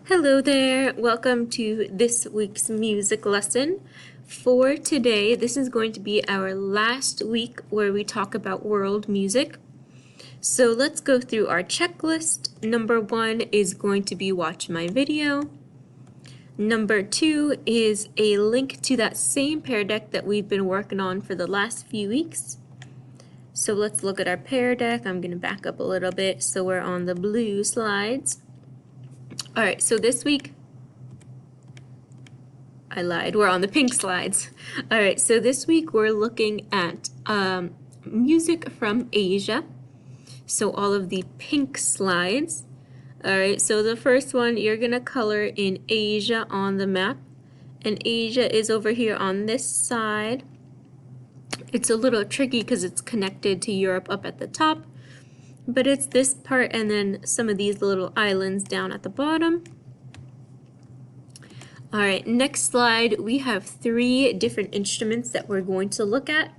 Hello there, welcome to this week's music lesson. For today, this is going to be our last week where we talk about world music. So let's go through our checklist. Number 1 is going to be watch my video. Number 2 is a link to that same Pear Deck that we've been working on for the last few weeks. So let's look at our Pear Deck. I'm going to back up a little bit so we're on the blue slides. Alright, so this week, I lied, we're on the pink slides. Alright, so this week we're looking at music from Asia. So all of the pink slides. Alright, so the first one, you're going to color in Asia on the map. And Asia is over here on this side. It's a little tricky because it's connected to Europe up at the top. But it's this part and then some of these little islands down at the bottom. Alright, next slide, we have 3 different instruments that we're going to look at.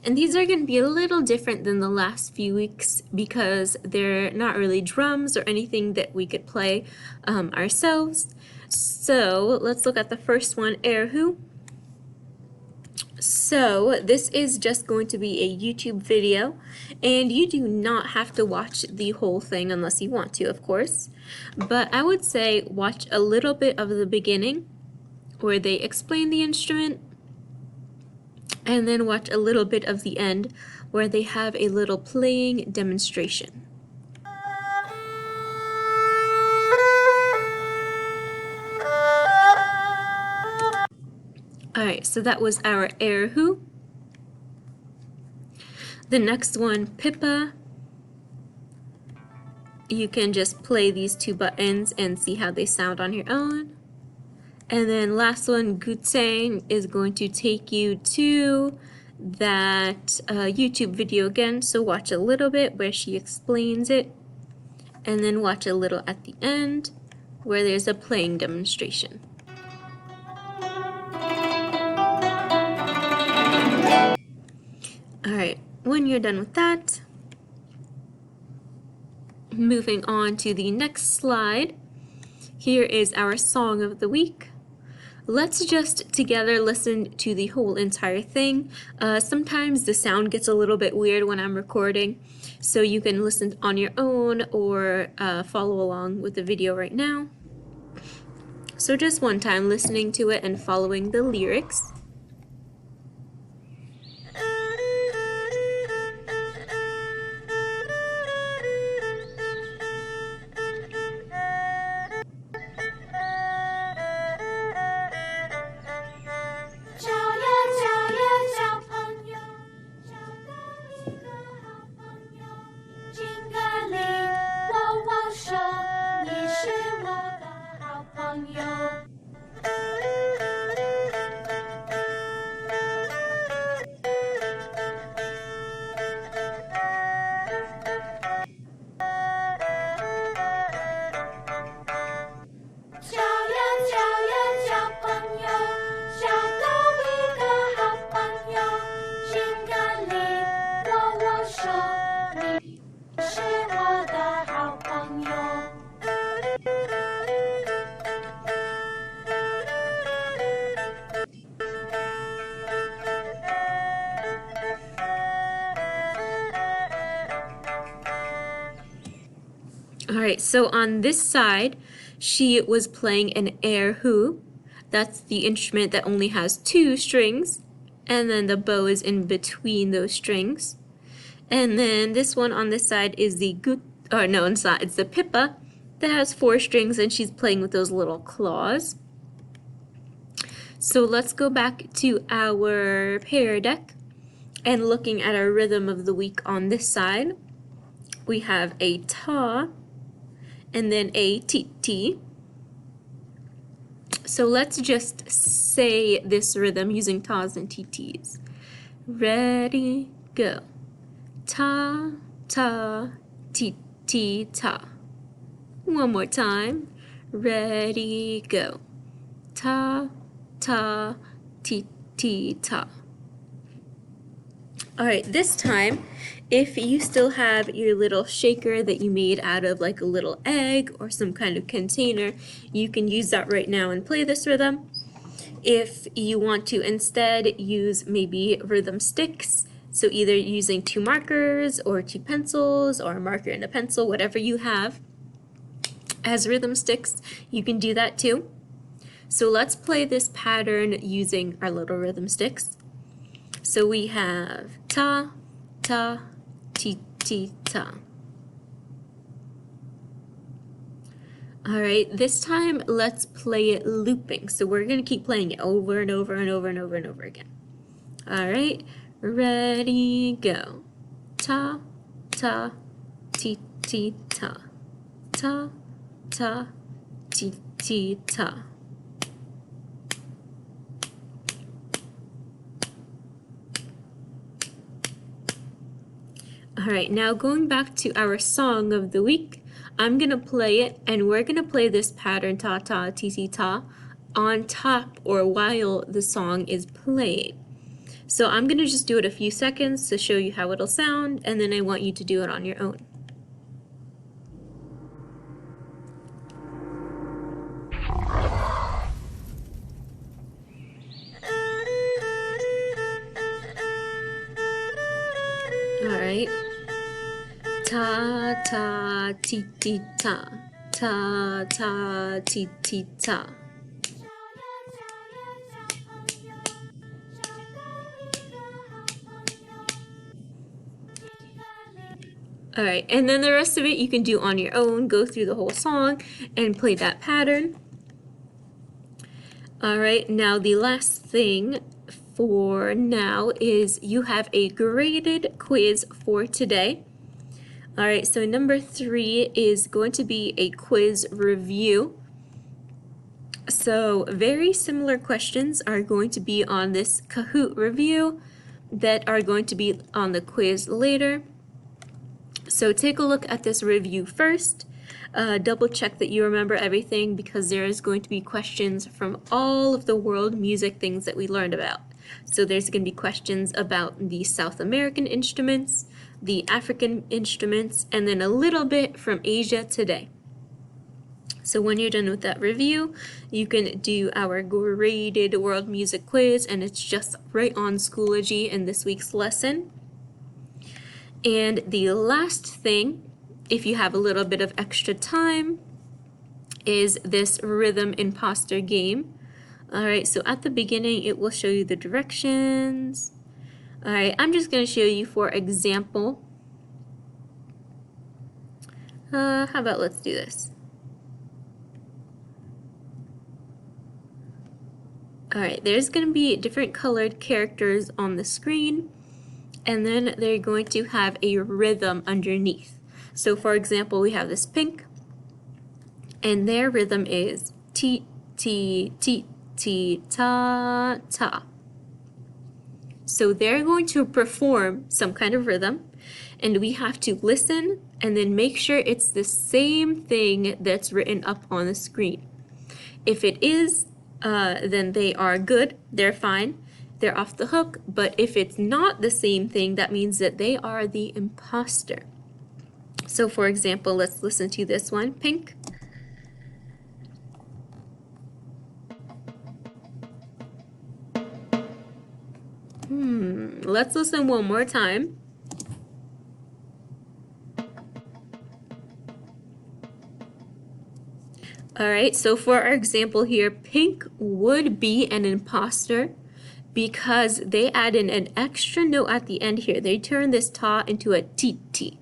And these are going to be a little different than the last few weeks because they're not really drums or anything that we could play ourselves. So let's look at the first one, erhu. So this is just going to be a YouTube video, and you do not have to watch the whole thing unless you want to, of course. But I would say watch a little bit of the beginning where they explain the instrument, and then watch a little bit of the end where they have a little playing demonstration. Alright, so that was our erhu. The next one, pipa. You can just play these 2 buttons and see how they sound on your own. And then last one, gutsang, is going to take you to that YouTube video again. So watch a little bit where she explains it. And then watch a little at the end where there's a playing demonstration. Alright, when you're done with that, moving on to the next slide, here is our song of the week. Let's just together listen to the whole entire thing. Sometimes the sound gets a little bit weird when I'm recording, so you can listen on your own or follow along with the video right now. So just one time listening to it and following the lyrics. Alright, so on this side, she was playing an erhu. That's the instrument that only has 2 strings, and then the bow is in between those strings. And then this one on this side is the it's the pipa that has 4 strings, and she's playing with those little claws. So let's go back to our Pear Deck and looking at our rhythm of the week on this side. We have a ta and then a ti. So let's just say this rhythm using tas and ts. Ready, go. Ta, ta, ti, ta. One more time. Ready, go. Ta, ta, ti, ta. All right, this time, if you still have your little shaker that you made out of like a little egg or some kind of container, you can use that right now and play this rhythm. If you want to instead use maybe rhythm sticks, so either using 2 markers or 2 pencils or a marker and a pencil, whatever you have as rhythm sticks, you can do that too. So let's play this pattern using our little rhythm sticks. So we have ta, ta, ti, ti, ta. All right, this time let's play it looping. So we're gonna keep playing it over and over and over and over and over again. All right, ready, go. Ta, ta, ti, ti, ta. Ta, ta, ti, ti, ta. All right, now going back to our song of the week, I'm gonna play it and we're gonna play this pattern ta ta ti ti ta on top or while the song is playing. So I'm gonna just do it a few seconds to show you how it'll sound, and then I want you to do it on your own. All right. Ta ta ti ti ta, ta ta ti ti ta. All right, and then the rest of it you can do on your own, go through the whole song and play that pattern. All right, now the last thing for now is you have a graded quiz for today. All right, so number 3 is going to be a quiz review. So very similar questions are going to be on this Kahoot review that are going to be on the quiz later. So take a look at this review first. Double check that you remember everything, because there is going to be questions from all of the world music things that we learned about. So there's going to be questions about the South American instruments, the African instruments, and then a little bit from Asia today. So when you're done with that review, you can do our graded world music quiz, and it's just right on Schoology in this week's lesson. And the last thing, if you have a little bit of extra time, is this rhythm imposter game. All right, so at the beginning, it will show you the directions. All right, I'm just going to show you for example. How about let's do this. All right, there's going to be different colored characters on the screen, and then they're going to have a rhythm underneath. So for example, we have this pink, and their rhythm is ti, ti, ti, ti, ta, ta. So they're going to perform some kind of rhythm, and we have to listen and then make sure it's the same thing that's written up on the screen. If it is, then they are good, they're fine, they're off the hook. But if it's not the same thing, that means that they are the imposter. So for example, let's listen to this one, pink. Let's listen one more time. All right, so for our example here, pink would be an imposter because they add in an extra note at the end here. They turn this ta into a ti.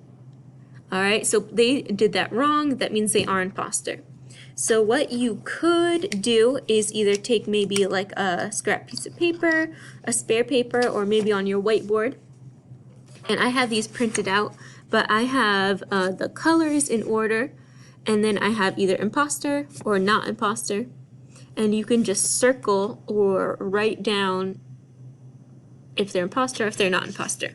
All right, so they did that wrong. That means they are imposter. So what you could do is either take maybe like a scrap piece of paper, a spare paper, or maybe on your whiteboard. And I have these printed out, but I have the colors in order, and then I have either imposter or not imposter. And you can just circle or write down if they're imposter or if they're not imposter.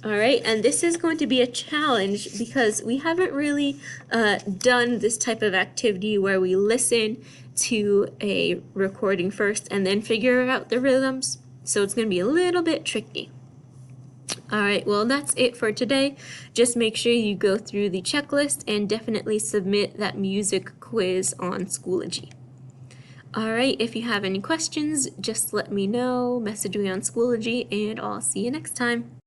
All right, and this is going to be a challenge because we haven't really done this type of activity where we listen to a recording first and then figure out the rhythms. So it's going to be a little bit tricky. Alright, well that's it for today. Just make sure you go through the checklist and definitely submit that music quiz on Schoology. Alright, if you have any questions, just let me know, message me on Schoology, and I'll see you next time.